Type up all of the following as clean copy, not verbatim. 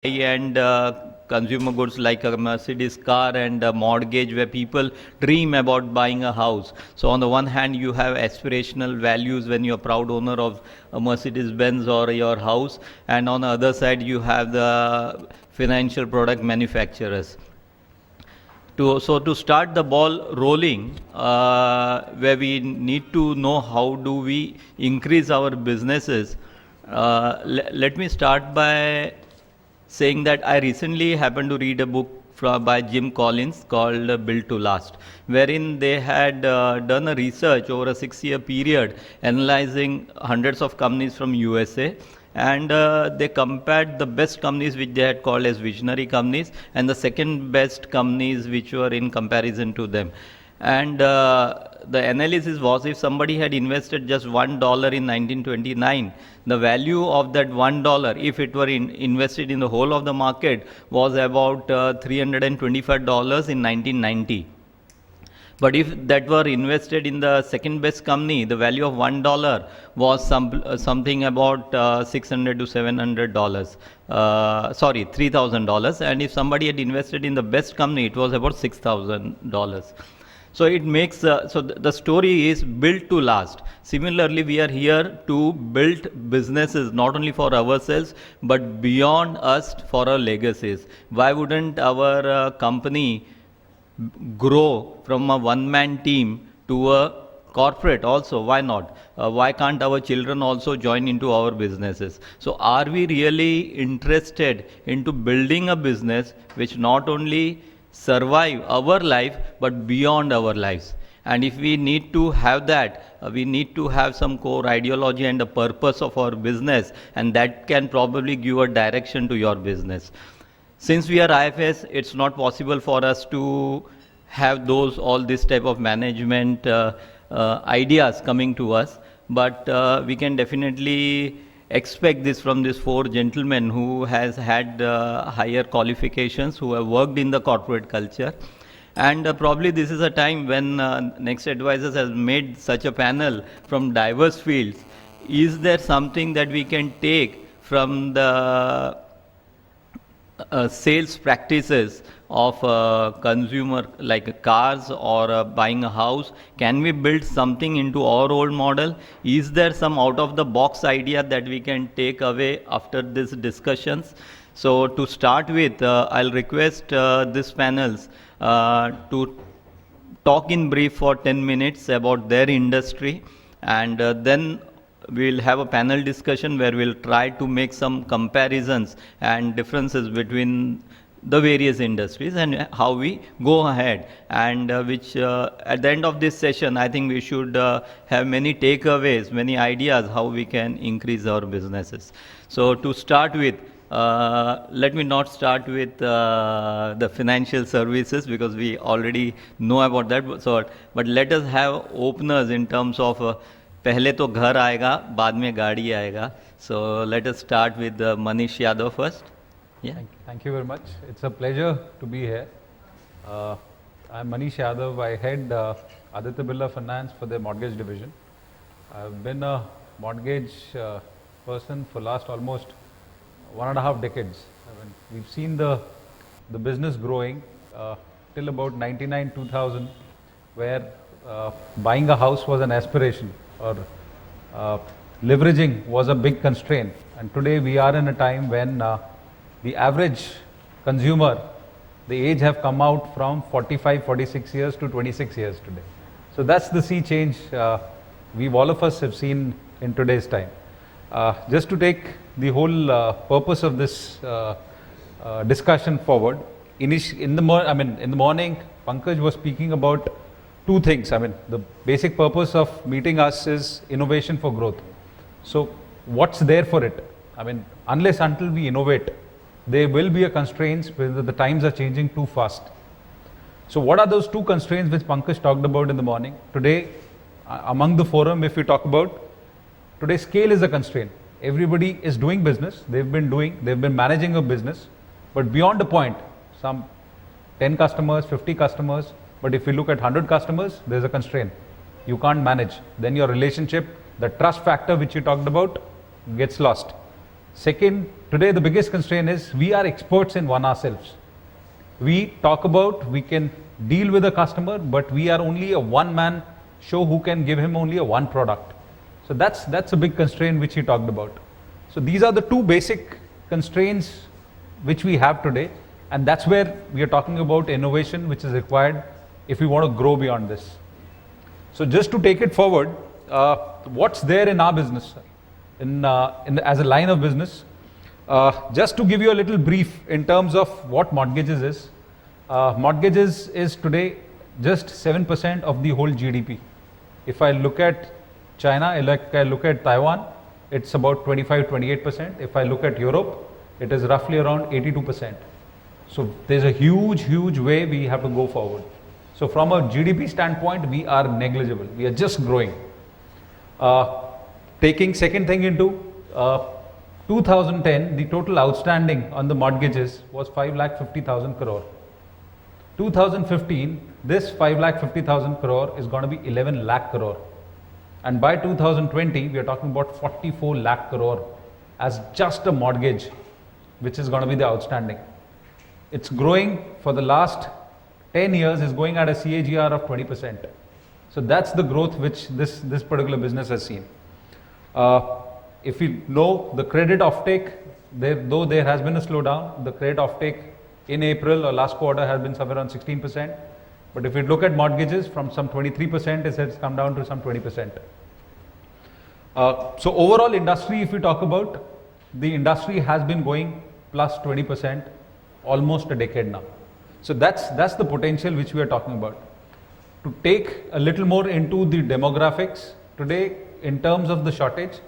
high-end consumer goods like a Mercedes car and a mortgage where people dream about buying a house. So on the one hand, you have aspirational values when you're a proud owner of a Mercedes Benz or your house, and on the other side, you have the financial product manufacturers. So to start the ball rolling, where we need to know how do we increase our businesses, let me start by saying that I recently happened to read a book by Jim Collins called Built to Last, wherein they had done a research over a 6-year period analyzing hundreds of companies from USA, and they compared the best companies which they had called as visionary companies and the second best companies which were in comparison to them. And the analysis was, if somebody had invested just $1 in 1929, the value of that $1, if it were invested in the whole of the market, was about $325 in 1990. But if that were invested in the second best company, the value of $1 was something about $600 to $700. Sorry, $3,000. And if somebody had invested in the best company, it was about $6,000. So it makes, the story is built to last. Similarly, we are here to build businesses not only for ourselves, but beyond us for our legacies. Why wouldn't our company grow from a one-man team to a corporate also? Why not? Why can't our children also join into our businesses? So are we really interested into building a business which not only survive our life but beyond our lives? And if we need to have that, we need to have some core ideology and a purpose of our business, and that can probably give a direction to your business. Since we are IFS, it's not possible for us to have all this type of management ideas coming to us, but we can definitely expect this from these 4 gentlemen who has had higher qualifications, who have worked in the corporate culture. And probably this is a time when Next Advisors has made such a panel from diverse fields. Is there something that we can take from the sales practices of consumer like cars or buying a house? Can we build something into our role model? Is there some out of the box idea that we can take away after these discussions? So to start with, I'll request these panels to talk in brief for 10 minutes about their industry, and then we'll have a panel discussion where we'll try to make some comparisons and differences between the various industries and how we go ahead, and which at the end of this session I think we should have many takeaways, many ideas how we can increase our businesses. So to start with, let me not start with the financial services because we already know about that, but let us have openers in terms of पहले तो घर आएगा, बाद में गाड़ी आएगा. So let us start with Manish Yadav first. Yeah. Thank you very much. It's a pleasure to be here. I'm Manish Yadav. I head Aditya Birla Finance for the mortgage division. I've been a mortgage person for last almost 1.5 decades. I mean, we've seen the business growing till about 99, 2000, where buying a house was an aspiration, or leveraging was a big constraint. And today we are in a time when the average consumer, the age have come out from 45, 46 years to 26 years today. So that's the sea change all of us have seen in today's time. Just to take the whole purpose of this discussion forward, in the morning, Pankaj was speaking about 2 things. I mean, the basic purpose of meeting us is innovation for growth. So what's there for it? I mean, unless until we innovate, there will be a constraints because the times are changing too fast. So what are those 2 constraints which Pankaj talked about in the morning? Today, among the forum, if we talk about, today scale is a constraint. Everybody is doing business. They've been managing a business, but beyond a point, some 10 customers, 50 customers, but if you look at 100 customers, there's a constraint. You can't manage. Then your relationship, the trust factor which you talked about, gets lost. Second today the biggest constraint is we are experts in one ourselves. We talk about, we can deal with a customer, but we are only a one-man show who can give him only a one product. So that's a big constraint which he talked about. So these are the two basic constraints which we have today, and that's where we are talking about innovation which is required if we want to grow beyond this. So just to take it forward, what's there in our business, as a line of business? Just to give you a little brief in terms of what mortgages is. Mortgages is today just 7% of the whole GDP. If I look at China, like I look at Taiwan, it's about 25-28%. If I look at Europe, it is roughly around 82%. So there's a huge way we have to go forward. So from a GDP standpoint, we are negligible. We are just growing. Taking second thing into 2010, the total outstanding on the mortgages was 5,50,000 crore. 2015, this 5,50,000 crore is going to be 11 lakh crore. And by 2020, we are talking about 44 lakh crore as just a mortgage, which is going to be the outstanding. It's growing for the last 10 years, is going at a CAGR of 20%. So that's the growth which this particular business has seen. If you know the credit offtake, though there has been a slowdown, the credit offtake in April or last quarter has been somewhere around 16%. But if you look at mortgages, from some 23%, it has come down to some 20%. So overall industry, if we talk about, the industry has been going plus 20% almost a decade now. So that's the potential which we are talking about. To take a little more into the demographics, today in terms of the shortage,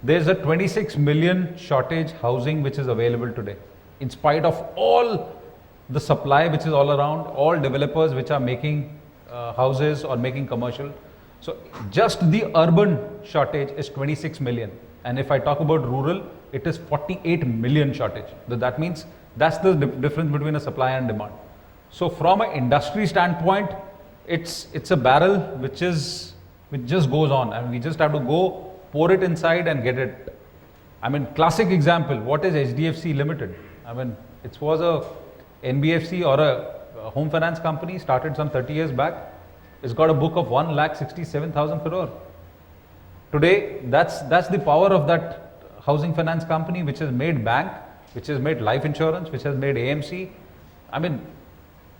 there's a 26 million shortage housing which is available today. In spite of all the supply which is all around, all developers which are making houses or making commercial. So just the urban shortage is 26 million. And if I talk about rural, it is 48 million shortage. That means that's the difference between a supply and demand. So from an industry standpoint, it's a barrel which just goes on, and we just have to go pour it inside and get it. I mean, classic example, what is HDFC Limited? I mean, it was a NBFC or a home finance company, started some 30 years back. It's got a book of 1,67,000 crore. Today, that's the power of that housing finance company, which has made bank, which has made life insurance, which has made AMC. I mean,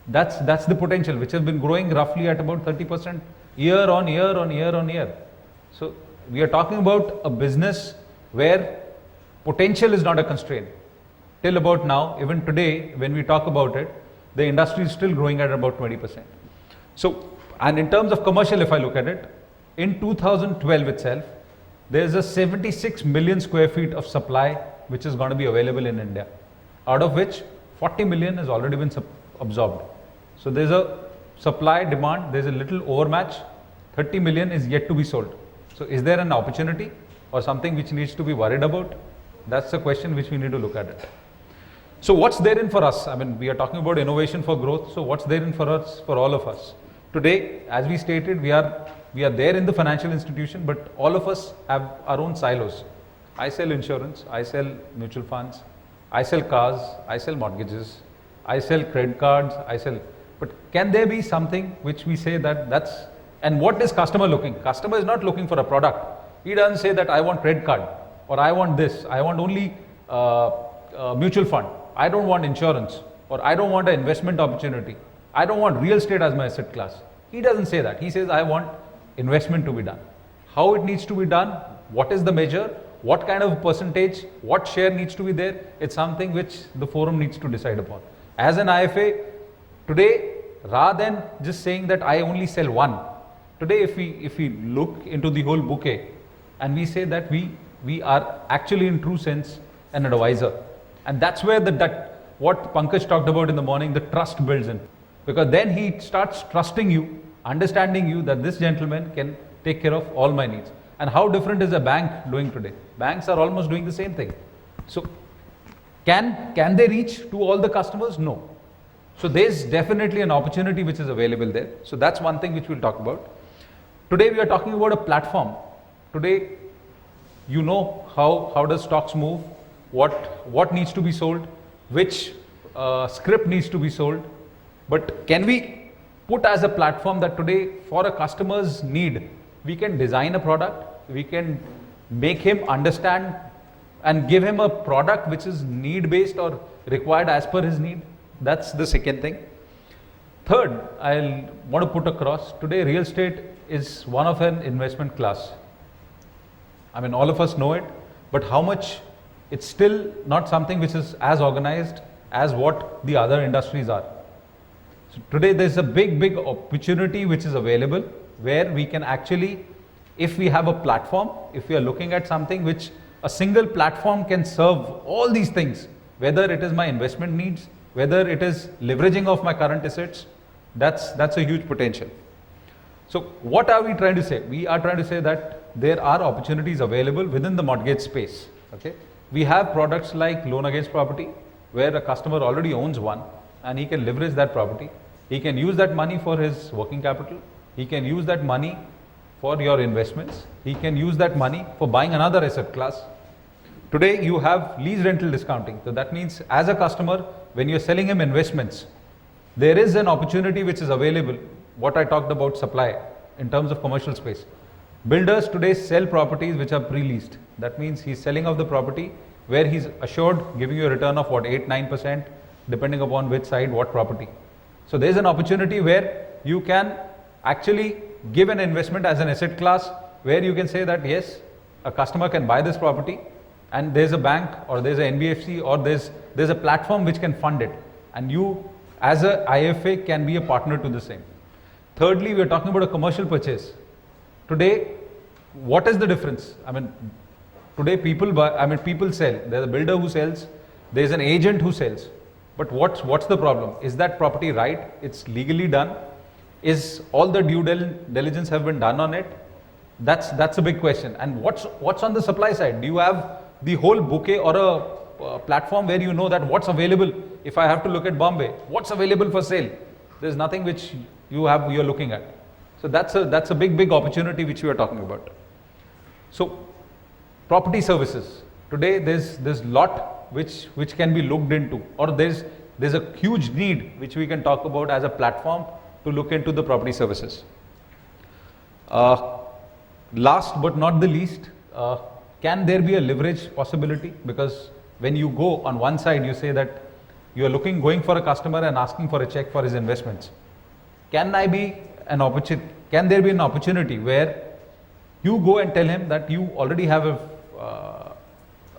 that's the potential, which has been growing roughly at about 30% year on year. So we are talking about a business where potential is not a constraint. Till about now, even today, when we talk about it, the industry is still growing at about 20%. So, and in terms of commercial, if I look at it, in 2012 itself, there is a 76 million square feet of supply which is going to be available in India, out of which 40 million has already been absorbed. So there's a supply demand, there's a little overmatch, 30 million is yet to be sold. So is there an opportunity or something which needs to be worried about? That's the question which we need to look at it. So what's there in for us? I mean, we are talking about innovation for growth. So what's there in for us, for all of us? Today, as we stated, we are there in the financial institution, but all of us have our own silos. I sell insurance, I sell mutual funds, I sell cars, I sell mortgages, I sell credit cards, but can there be something which we say and what is customer looking? Customer is not looking for a product. He doesn't say that I want credit card, or I want this, I want only mutual fund, I don't want insurance, or I don't want an investment opportunity, I don't want real estate as my asset class. He doesn't say that. He says, I want investment to be done. How it needs to be done, what is the measure, what kind of percentage, what share needs to be there, it's something which the forum needs to decide upon. As an IFA, today, rather than just saying that I only sell one, today if we look into the whole bouquet and we say that we are actually in true sense an advisor, and that's where what Pankaj talked about in the morning, the trust builds in, because then he starts trusting you, understanding you that this gentleman can take care of all my needs. And how different is a bank doing today? Banks are almost doing the same thing. So can they reach to all the customers? No. So there's definitely an opportunity which is available there. So that's one thing which we'll talk about. Today we are talking about a platform. Today, you know how does stocks move? what needs to be sold, which script needs to be sold. But can we put as a platform that today for a customer's need, we can design a product, we can make him understand and give him a product which is need based or required as per his need. That's the second thing. Third, I'll want to put across, today real estate is one of an investment class. I mean, all of us know it, but how much, it's still not something which is as organized as what the other industries are. So today there's a big opportunity which is available where we can actually, if we have a platform, if we are looking at something which a single platform can serve all these things, whether it is my investment needs, whether it is leveraging of my current assets, that's a huge potential. So what are we trying to say? We are trying to say that there are opportunities available within the mortgage space. Okay, we have products like loan against property, where a customer already owns one and he can leverage that property. He can use that money for his working capital. He can use that money for your investments. He can use that money for buying another asset class. Today you have lease rental discounting. So that means as a customer, when you're selling him investments, there is an opportunity which is available, what I talked about supply in terms of commercial space. Builders today sell properties which are pre-leased. That means he's selling off the property where he's assured giving you a return of what, 8-9%, depending upon which side, what property. So there's an opportunity where you can actually give an investment as an asset class where you can say that yes, a customer can buy this property and there's a bank or there's an NBFC or there's a platform which can fund it, and you as a IFA can be a partner to the same. Thirdly, we are talking about a commercial purchase. Today, what is the difference? I mean, today people buy, people sell. There's a builder who sells, there's an agent who sells. But what's the problem? Is that property right? It's legally done? Is all the due diligence have been done on it? That's a big question. And what's on the supply side? Do you have the whole bouquet or a platform where you know that what's available? If I have to look at Bombay, what's available for sale? There's nothing which you're looking at. So that's a big opportunity which we are talking about. So property services. Today there's lot which can be looked into, or there's a huge need which we can talk about as a platform to look into the property services. Last but not the least, can there be a leverage possibility? Because when you go on one side, you say that you are going for a customer and asking for a check for his investments. Can there be an opportunity where you go and tell him that you already have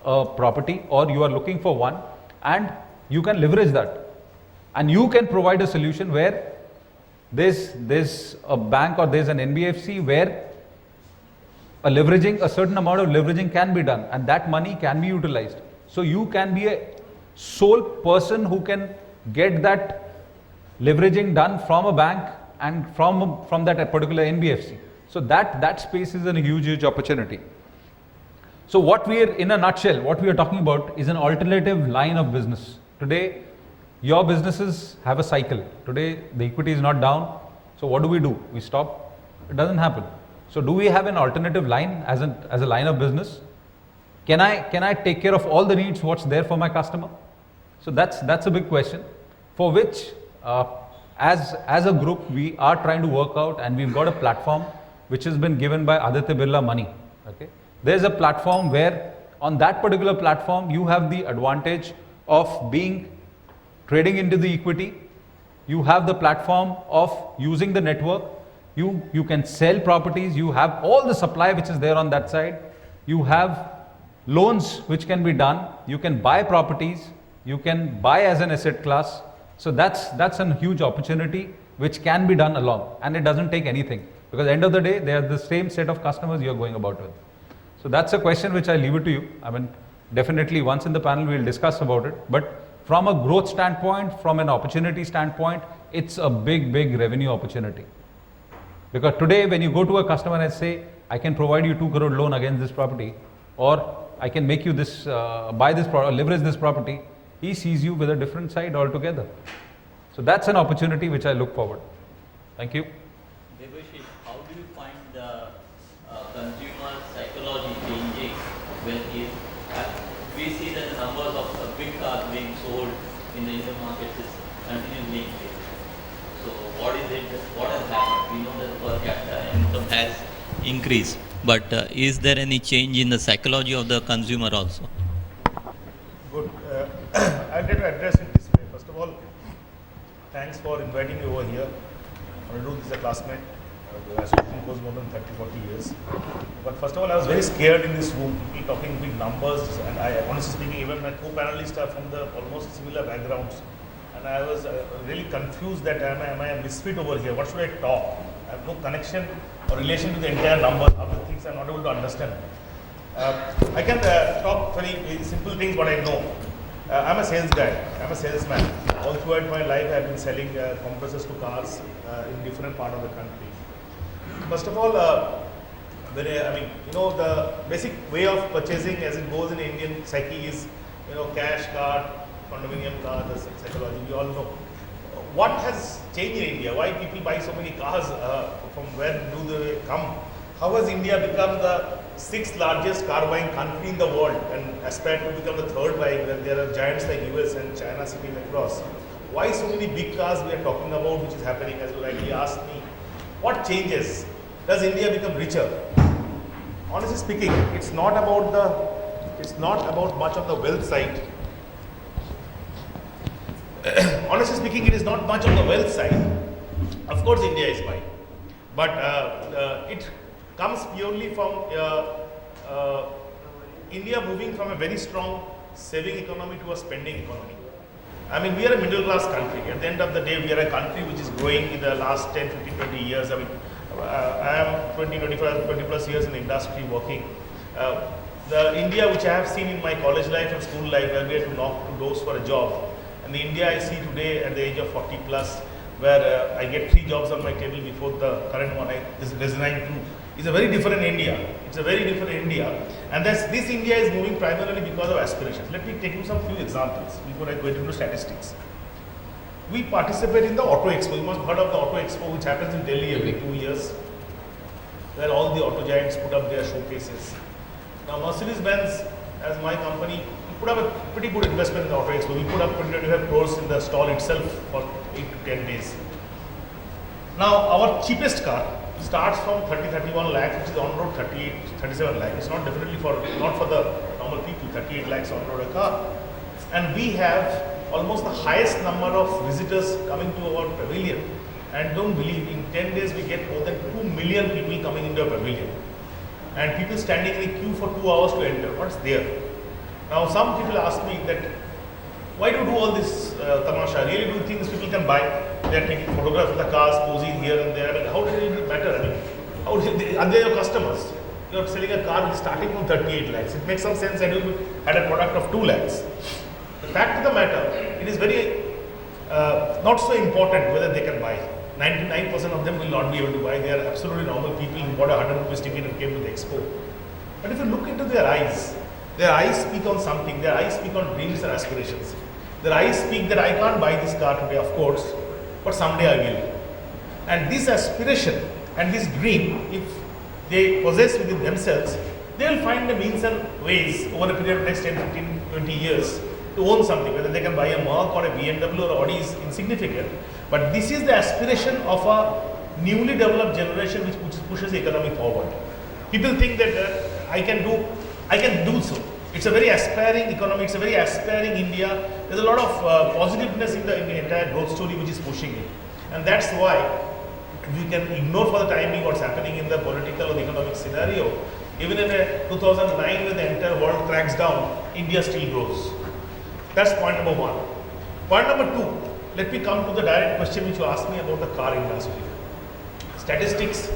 a property or you are looking for one, and you can leverage that, and you can provide a solution where there's a bank or there's an NBFC where a certain amount of leveraging can be done, and that money can be utilized. So you can be a sole person who can get that leveraging done from a bank and from that particular NBFC. So that space is a huge opportunity. So in a nutshell, what we are talking about is an alternative line of business. Today, your businesses have a cycle. Today, the equity is not down. So what do? We stop? It doesn't happen. So do we have an alternative line as a line of business? Can I take care of all the needs what's there for my customer? So that's a big question, for which as a group we are trying to work out, and we've got a platform which has been given by Aditya Birla Money. Okay, there's a platform where on that particular platform you have the advantage of trading into the equity. You have the platform of using the network. You can sell properties. You have all the supply which is there on that side. You have loans which can be done. You can buy properties. You can buy as an asset class. So that's a huge opportunity which can be done along, and it doesn't take anything, because at the end of the day they are the same set of customers you're going about with. So that's a question which I leave it to you. I mean, definitely once in the panel we'll discuss about it, but from a growth standpoint, from an opportunity standpoint, it's a big revenue opportunity. Because today when you go to a customer and say, I can provide you 2 crore loan against this property, or I can make you this, buy this product, leverage this property, he sees you with a different side altogether. So that's an opportunity which I look forward. Thank you. Debashish, how do you find the consumer psychology changing when we see that the numbers of big cars being sold in the Indian markets is continuously increasing. So what is it? What has happened? We know that the per capita income has increased, but is there any change in the psychology of the consumer also? Good. I'll try to address it this way. First of all, thanks for inviting me over here. Anirudh is a classmate. The association goes more than 30, 40 years. But first of all, I was very scared in this room, people talking big numbers, and I, honestly speaking, even my co-panelists are from the almost similar backgrounds. And I was really confused that am I a misfit over here? What should I talk? I have no connection or relation to the entire numbers. Other things I'm not able to understand. I can talk very simple things what I know. I'm a sales guy. I'm a salesman. All throughout my life, I've been selling compressors to cars in different part of the country. First of all, the basic way of purchasing as it goes in Indian psyche is, cash card, condominium card, the psychology, we all know. What has changed in India? Why people buy so many cars? From where do they come? How has India become the 6th largest car buying country in the world and aspire to become the 3rd buying when there are giants like US and China sitting across? Why so many big cars we are talking about, which is happening, as you rightly asked me? What changes? Does India become richer? Honestly speaking, it's not about much of the wealth side. Honestly speaking, it is not much on the wealth side. Of course, India is buying, but it comes purely from India moving from a very strong saving economy to a spending economy. I mean, we are a middle class country. At the end of the day, we are a country which is growing in the last 10, 15, 20 years. I mean, I am 20 plus years in the industry working. The India which I have seen in my college life and school life, where we had to knock to doors for a job, and the India I see today at the age of 40 plus, where I get 3 jobs on my table before the current one I resigned to, is a very different India. It's a very different India. And this India is moving primarily because of aspirations. Let me take you some few examples before I go into statistics. We participate in the Auto Expo. You must have heard of the Auto Expo, which happens in Delhi every 2 years, where all the auto giants put up their showcases. Now, Mercedes-Benz, as my company, we put up a pretty good investment in the Auto Expo. We put up 25 crores in the stall itself for 8 to 10 days. Now, our cheapest car starts from 31 lakhs, which is on road 37 lakhs. It's not definitely not for the normal people, 38 lakhs on road a car. And we have almost the highest number of visitors coming to our pavilion. And don't believe, in 10 days we get more than 2 million people coming into a pavilion. And people standing in a queue for 2 hours to enter. What's there? Now, some people ask me that, why do you do all this tamasha? Really, do you think these people can buy? They are taking photographs of the cars, posing here and there. I mean, how does it matter? I mean, are they your customers? You are selling a car which is starting from 38 lakhs. It makes some sense that you had a product of 2 lakhs. The fact of the matter, it is very not so important whether they can buy. 99% of them will not be able to buy. They are absolutely normal people who bought a 100 rupees ticket and came to the expo. But if you look into their eyes speak on something. Their eyes speak on dreams and aspirations. Their eyes speak that I can't buy this car today, of course, but someday I will. And this aspiration and this dream, if they possess within themselves, they will find the means and ways over a period of next 10, 15, 20 years to own something. Whether they can buy a Merc or a BMW or Audi is insignificant. But this is the aspiration of a newly developed generation which pushes the economy forward. People think that I can do so. It's a very aspiring economy, it's a very aspiring India. There's a lot of positiveness in the entire growth story which is pushing it. And that's why we can ignore for the time being what's happening in the political or the economic scenario. Even in 2009 when the entire world cracks down, India still grows. That's point number 1. Point number 2, let me come to the direct question which you asked me about the car industry. Statistics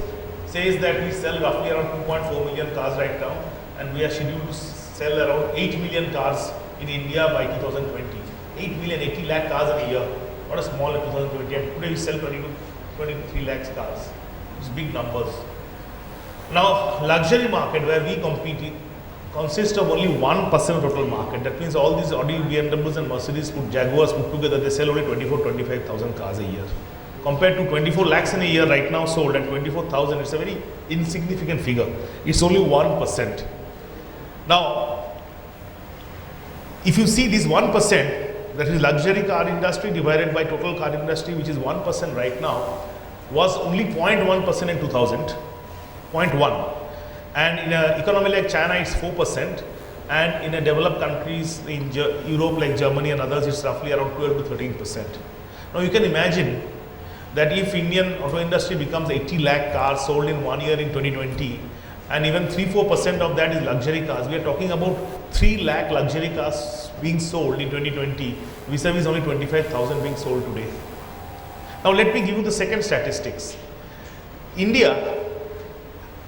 says that we sell roughly around 2.4 million cars right now, and we are scheduled to sell around 8 million cars in India by 2020. 8 million, 80 lakh cars in a year. Not a small in 2020. And today we sell 23 lakhs cars. It's big numbers. Now, luxury market where we compete consists of only 1% of total market. That means all these Audi, BMWs and Mercedes, Jaguars put together, they sell only 25,000 cars a year. Compared to 24 lakhs in a year right now sold at 24,000, it's a very insignificant figure. It's only 1%. Now, if you see this 1%, that is luxury car industry divided by total car industry, which is 1% right now, was only 0.1% in 2000, 0.1. And in an economy like China, it's 4%. And in a developed countries in Europe like Germany and others, it's roughly around 12 to 13%. Now you can imagine that if Indian auto industry becomes 80 lakh cars sold in 1 year in 2020, and even 3-4% of that is luxury cars, we are talking about 3 lakh luxury cars being sold in 2020, vis-a-vis only 25,000 being sold today. Now let me give you the second statistics. India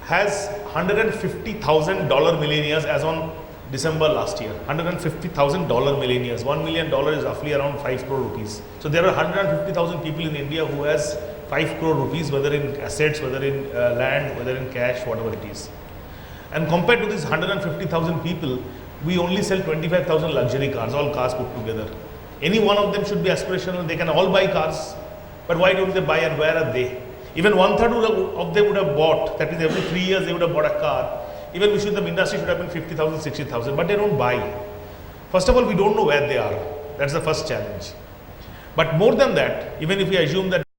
has 150,000 millionaires as on December last year. 150,000 millionaires. $1 million is roughly around 5 crore rupees. So there are 150,000 people in India who has 5 crore rupees, whether in assets, whether in land, whether in cash, whatever it is. And compared to these 150,000 people, we only sell 25,000 luxury cars, all cars put together. Any one of them should be aspirational. They can all buy cars, but why don't they buy, and where are they? Even 1/3 of them would have bought, that is every 3 years they would have bought a car. Even the industry should have been 50,000, 60,000, but they don't buy. First of all, we don't know where they are. That's the first challenge. But more than that, even if we assume that